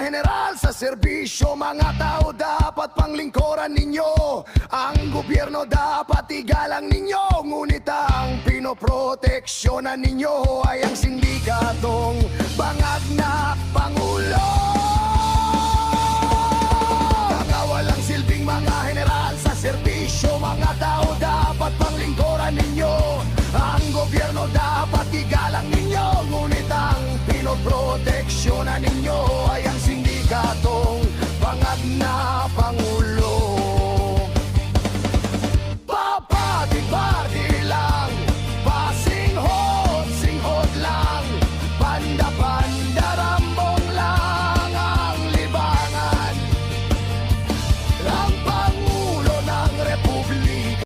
general sa serbisyo, mga tao dapat panglingkuran ninyo. Ang gobyerno dapat igalang ninyo, ngunit ang pinoproteksyonan ninyo ay ang sindikatong bangag na Pangulo. Mga walang silbing mga general sa serbisyo, mga